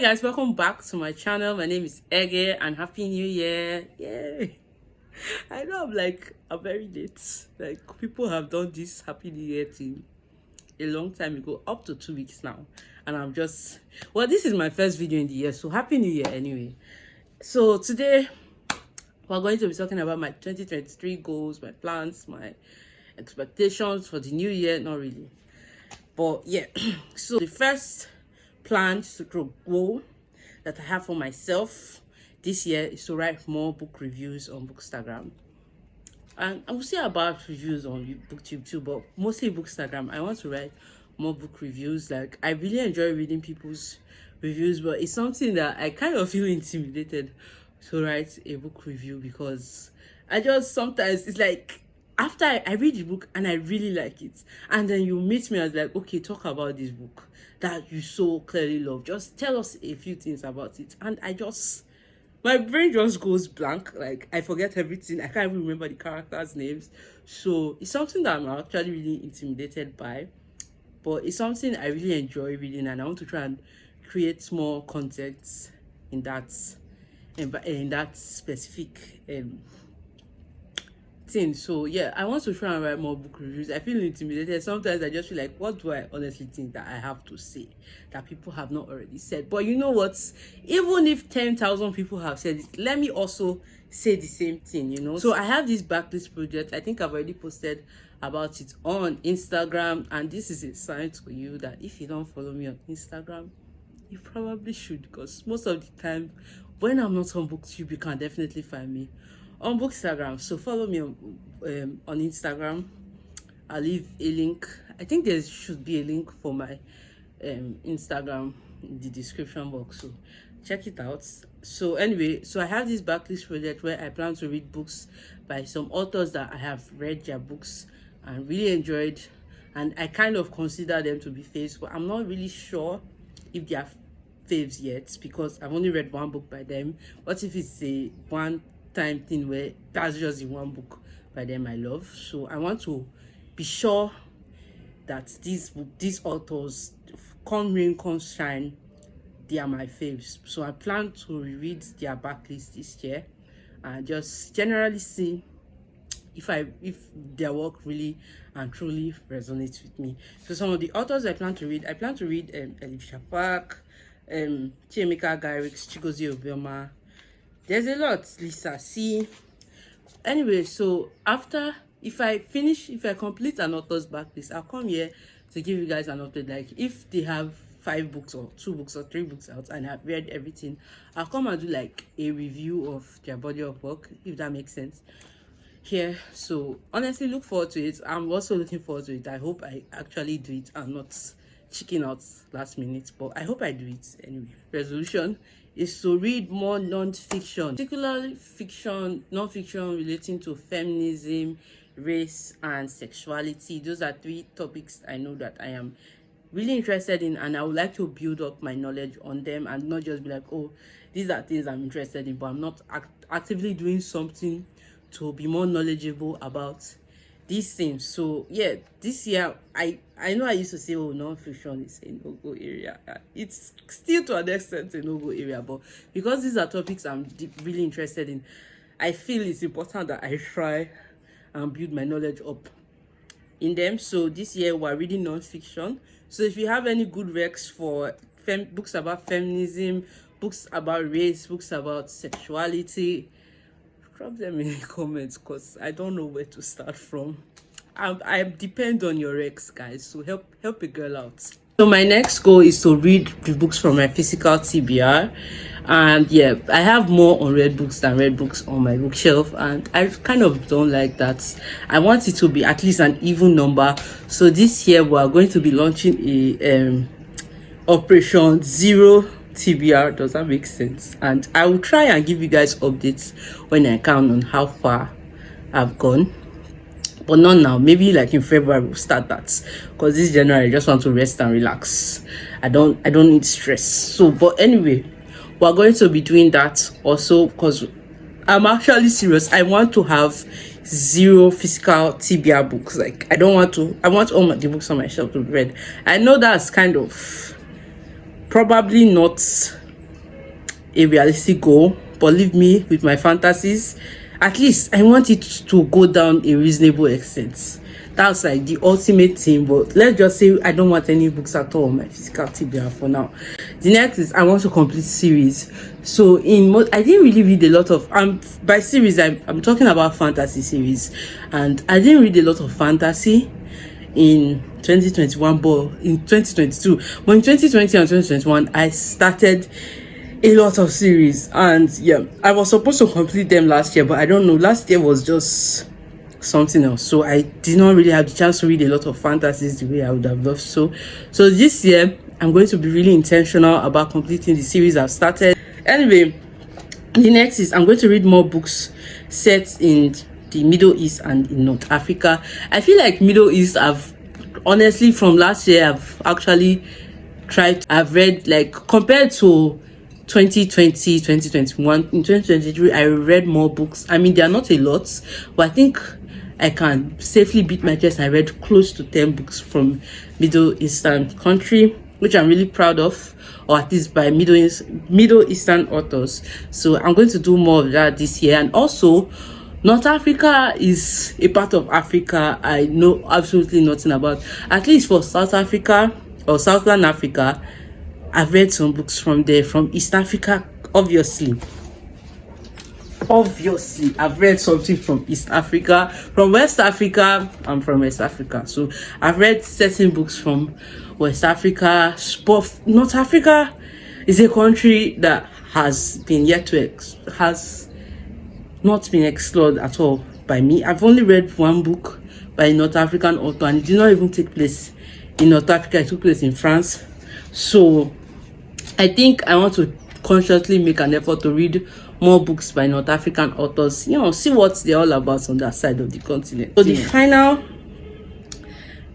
guys, welcome back to my channel. My name is Ege and happy new year. Yay. I know I'm very late. Like, people have done this happy new year thing a long time ago, up to 2 weeks now, and I'm just, well, this is my first video in the year, so happy new year anyway. So today we're going to be talking about my 2023 goals, my plans, my expectations for the new year. Not really, but yeah. So the first plan to goal that I have for myself this year is to write more book reviews on Bookstagram. And I will say about reviews on BookTube too, but mostly Bookstagram. I want to write more book reviews. Like, I really enjoy reading people's reviews, but it's something that I kind of feel intimidated to write a book review, because I just sometimes, it's like, after I read the book and I really like it, and then you meet me as like, okay, talk about this book that you so clearly love, just tell us a few things about it, and my brain just goes blank. Like, I forget everything. I can't even remember the characters' names. So it's something that I'm actually really intimidated by, but it's something I really enjoy reading, and I want to try and create more context in that specific thing. So yeah, I want to try and write more book reviews. I feel intimidated sometimes. I just feel like, what do I honestly think that I have to say that people have not already said? But you know what, even if 10,000 people have said it, let me also say the same thing, you know. So I have this backlist project. I think I've already posted about it on Instagram, and this is a sign to you that if you don't follow me on Instagram, you probably should, because most of the time when I'm not on BookTube, you can definitely find me on Bookstagram. So follow me on Instagram. I'll leave a link. I think there should be a link for my Instagram in the description box, so check it out. So anyway, so I have this backlist project where I plan to read books by some authors that I have read their books and really enjoyed, and I kind of consider them to be faves, but I'm not really sure if they are faves yet, because I've only read one book by them. What if it's a one-time thing where that's just the one book by them I love? So I want to be sure that these authors, come rain come shine, they are my faves. So I plan to reread their backlist this year and just generally see if their work really and truly resonates with me. So some of the authors I plan to read Alicia Park, Chiemeka Garrix, Chigozie Obioma. There's a lot, Lisa C. Anyway, so after, if I complete an author's backlist, I'll come here to give you guys an update. Like, if they have 5 books or 2 books or 3 books out and I've read everything, I'll come and do like a review of their body of work, if that makes sense here. So honestly, look forward to it. I'm also looking forward to it. I hope I actually do it and not chicken out last minute, but I hope I do it anyway. Resolution is to read more non-fiction, particularly non-fiction relating to feminism, race, and sexuality. Those are 3 topics I know that I am really interested in, and I would like to build up my knowledge on them and not just be like, oh, these are things I'm interested in, but I'm not actively doing something to be more knowledgeable about these things. So yeah, this year I know I used to say, oh, non-fiction is a no-go area. It's still to an extent a no-go area, but because these are topics I'm really interested in, I feel it's important that I try and build my knowledge up in them. So this year we're reading non-fiction. So if you have any good recs for books about feminism, books about race, books about sexuality, drop them in the comments, because I don't know where to start from. I depend on your recs, guys, so help a girl out. So my next goal is to read the books from my physical TBR, and yeah, I have more unread books than read books on my bookshelf, and I kind of don't like that. I want it to be at least an even number. So this year we are going to be launching a Operation Zero TBR. Does that make sense? And I will try and give you guys updates when I can on how far I've gone, but not now. Maybe like in February we'll start that, because this January I just want to rest and relax. I don't need stress. So but anyway, we're going to be doing that also, because I'm actually serious. I want to have 0 physical TBR books. Like, I want all the books on my shelf to be read. I know that's kind of probably not a realistic goal, but leave me with my fantasies. At least I want it to go down a reasonable extent. That's like the ultimate thing. But let's just say I don't want any books at all on my physical TBR for now. The next is I want to complete series. So I didn't really read a lot of by series I'm talking about fantasy series, and I didn't read a lot of fantasy in 2021, but in 2022, but in 2020 and 2021 I started a lot of series, and yeah, I was supposed to complete them last year, but I don't know, last year was just something else, so I did not really have the chance to read a lot of fantasies the way I would have loved. So this year I'm going to be really intentional about completing the series I've started. Anyway, the next is I'm going to read more books set in the Middle East and in North Africa. I feel like Middle East, honestly, from last year I've actually I've read, like, compared to 2020, 2021, in 2023 I read more books. I mean, they are not a lot, but I think I can safely beat my chest. I read close to 10 books from Middle Eastern country, which I'm really proud of, or at least by Middle Eastern authors. So I'm going to do more of that this year. And also, North Africa is a part of Africa I know absolutely nothing about. At least for South Africa or Southern Africa, I've read some books from there. From East Africa, obviously I've read something from East Africa. From West Africa, I'm from West Africa, so I've read certain books from West Africa. But North Africa is a country that has not been explored at all by me. I've only read one book by a North African author, and it did not even take place in North Africa. It took place in France. So I think I want to consciously make an effort to read more books by North African authors, see what they're all about on that side of the continent. So the final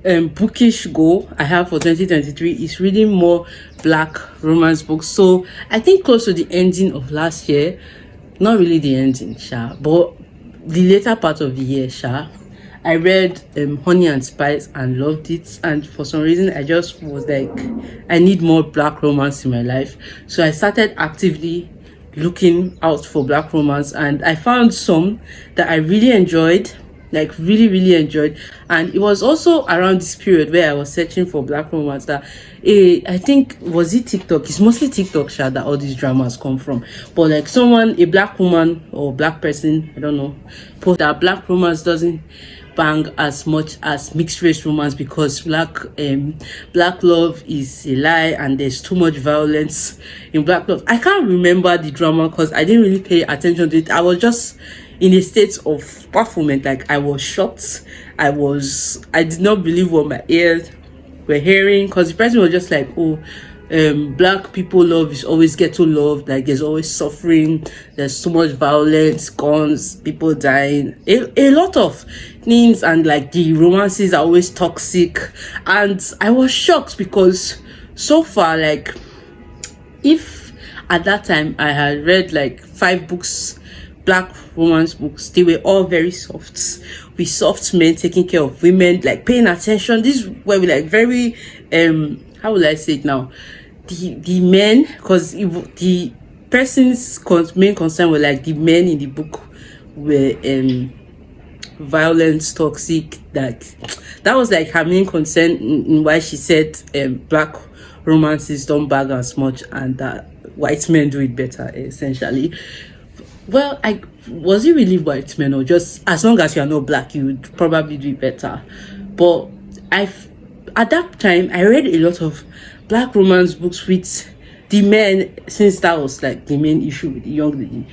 bookish goal I have for 2023 is reading more Black romance books. So I think close to the ending of last year, not really the ending, but the later part of the year, I read Honey and Spice and loved it. And for some reason, I just was like, I need more Black romance in my life. So I started actively looking out for Black romance, and I found some that I really enjoyed, like really enjoyed. And it was also around this period where I was searching for Black romance that I think, was it TikTok? It's mostly TikTok that all these dramas come from. But like a Black woman or Black person, I don't know, post that Black romance doesn't bang as much as mixed race romance because Black love is a lie and there's too much violence in Black love. I can't remember the drama because I didn't really pay attention to it. I was just in a state of bafflement. Like, I was shocked. I did not believe what my ears were hearing, because the person was just like, Black people love is always ghetto love, like there's always suffering, there's so much violence, guns, people dying, a lot of things, and like the romances are always toxic. And I was shocked because so far, like, if at that time I had read like 5 books, Black romance books, they were all very soft, with soft men taking care of women, like paying attention. These were like very how will I say it now, the men, because the person's main concern were like the men in the book were violent, toxic. That was like her main concern in why she said Black romances don't bag as much and that white men do it better, essentially. Well, was it really white men, or just as long as you are not Black, you would probably do it better? But at that time I read a lot of Black romance books with the men, since that was like the main issue with the young lady,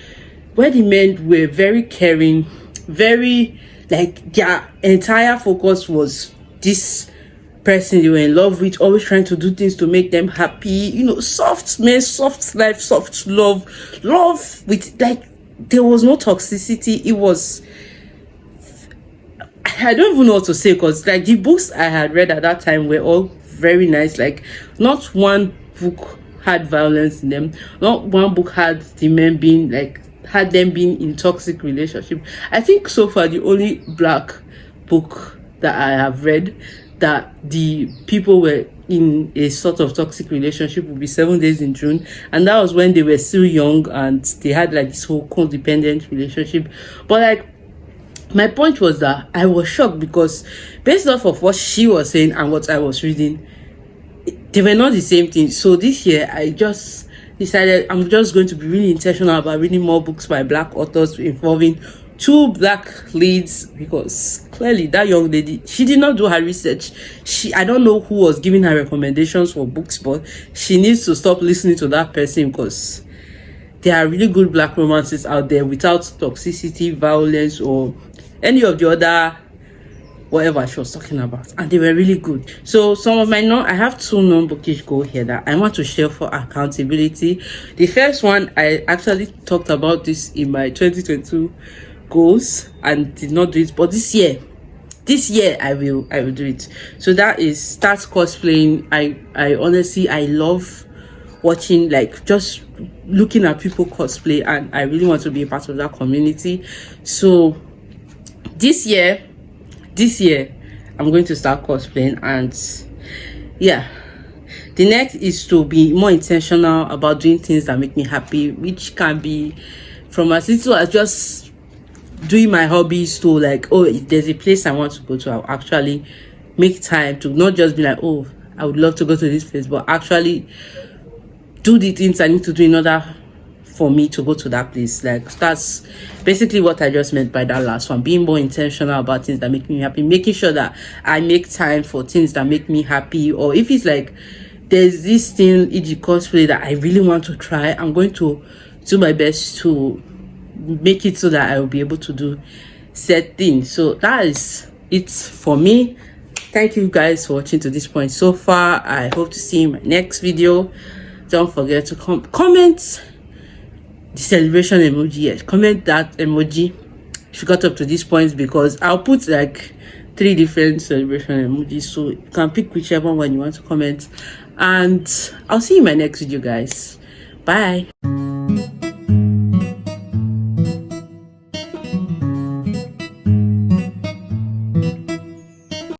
where the men were very caring, very, like, their entire focus was this person they were in love with, always trying to do things to make them happy, soft men, soft life, soft love with, like, there was no toxicity. It was, I don't even know what to say, because like the books I had read at that time were all very nice. Like, not one book had violence in them, not one book had the men being had them being in toxic relationship. I think so far the only Black book that I have read that the people were in a sort of toxic relationship would be 7 days in June, and that was when they were still young and they had like this whole codependent relationship. But like, my point was that I was shocked because based off of what she was saying and what I was reading, they were not the same thing. So this year I just decided I'm just going to be really intentional about reading more books by Black authors involving 2 Black leads, because clearly that young lady, she did not do her research. I don't know who was giving her recommendations for books, but she needs to stop listening to that person, because there are really good Black romances out there without toxicity, violence, or any of the other whatever she was talking about, and they were really good. So some of my I have 2 non-bookish goals here that I want to share for accountability. The first one, I actually talked about this in my 2022 goals and did not do it, but this year I will do it. So that is start cosplaying. I honestly, I love watching, like, just looking at people cosplay, and I really want to be a part of that community. So this year I'm going to start cosplaying. And yeah, the next is to be more intentional about doing things that make me happy, which can be from as little as just doing my hobbies to like, oh, if there's a place I want to go to, I'll actually make time to not just be like, oh, I would love to go to this place, but actually do the things I need to do in order for me to go to that place. Like, that's basically what I just meant by that last one, being more intentional about things that make me happy, making sure that I make time for things that make me happy. Or if it's like there's this thing, e.g. cosplay, that I really want to try, I'm going to do my best to make it so that I will be able to do said things. So that is it for me. Thank you guys for watching to this point so far. I hope to see you in my next video. Don't forget to comment the celebration emoji. Yes, comment that emoji if you got up to this point, because I'll put like 3 different celebration emojis, so you can pick whichever one you want to comment. And I'll see you in my next video, guys. Bye.